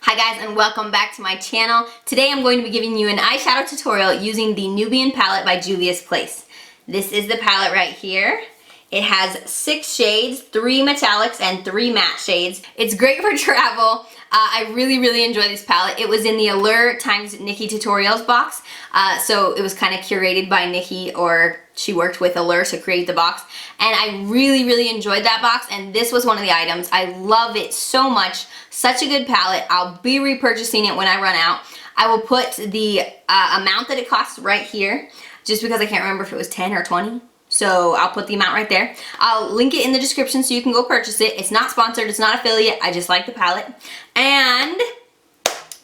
Hi guys, and welcome back to my channel. Today I'm going to be giving you an eyeshadow tutorial using the Nubian palette by Juvia's Place. This is the palette right here. It has 6 shades, 3 metallics and 3 matte shades. It's great for travel. I really enjoy this palette. It was in the Allure times Nikki Tutorials box. So it was kind of curated by Nikki, or she worked with Allure to create the box. And I really enjoyed that box, and this was one of the items. I love it so much. Such a good palette. I'll be repurchasing it when I run out. I will put the amount that it costs right here, just because I can't remember if it was 10 or 20. So I'll put the amount right there. I'll link it in the description so you can go purchase it. It's not sponsored, it's not affiliate, I just like the palette. And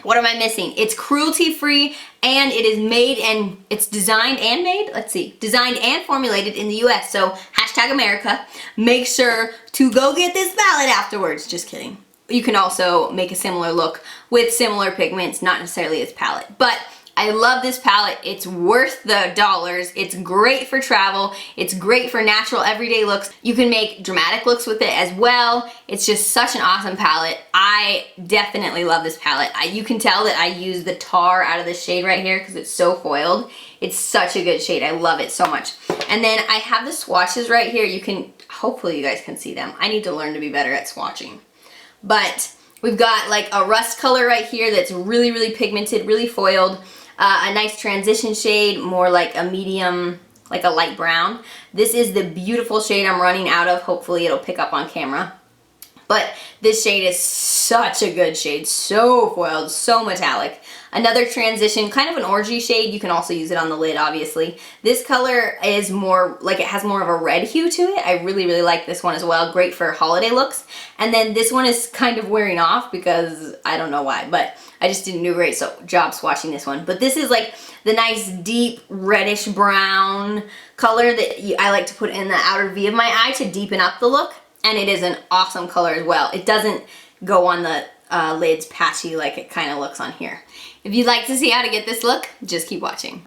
what am I missing? It's cruelty free, and it is made and it's designed and made, designed and formulated in the US. So hashtag America. Make sure to go get this palette afterwards. Just kidding. You can also make a similar look with similar pigments, not necessarily this palette. But I love this palette. It's worth the dollars. It's great for travel. It's great for natural everyday looks. You can make dramatic looks with it as well. It's just such an awesome palette. I definitely love this palette. You can tell that I use the tar out of the shade right here because it's so foiled. It's such a good shade. I love it so much. And then I have the swatches right here. You can, hopefully you guys can see them. I need to learn to be better at swatching. But we've got like a rust color right here that's really pigmented, really foiled. A nice transition shade, more like a medium, like a light brown. This is the beautiful shade I'm running out of. Hopefully it'll pick up on camera. But this shade is such a good shade. So foiled, so metallic. Another transition, kind of an orangey shade. You can also use it on the lid, obviously. This color is more, like it has more of a red hue to it. I really like this one as well. Great for holiday looks. And then this one is kind of wearing off because I don't know why, but I just didn't do a great job swatching this one. But this is like the nice deep reddish brown color that I like to put in the outer V of my eye to deepen up the look. And it is an awesome color as well. It doesn't go on the lids patchy like it kind of looks on here. If you'd like to see how to get this look, just keep watching.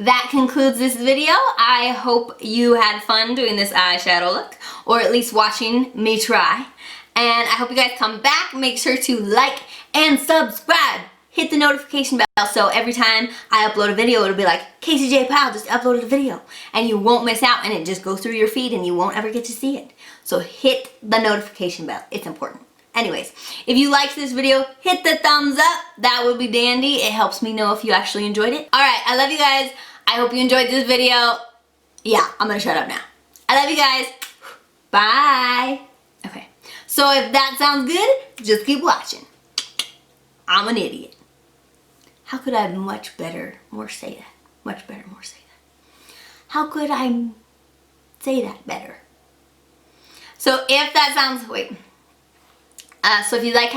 that concludes this video. I hope you had fun doing this eyeshadow look, or at least watching me try. And I hope you guys come back. Make sure to like and subscribe. Hit the notification bell so every time I upload a video, it'll be like, Kasey J. Peil just uploaded a video. And you won't miss out, and it just goes through your feed and you won't ever get to see it. So hit the notification bell. It's important. Anyways, if you liked this video, hit the thumbs up. That would be dandy. It helps me know if you actually enjoyed it. Alright, I love you guys. I hope you enjoyed this video. Yeah, I'm gonna shut up now. I love you guys. Bye. Okay, so if that sounds good, just keep watching. I'm an idiot. How could I much better more say that? Much better more say that. How could I say that better? So if that sounds, wait. So if you like,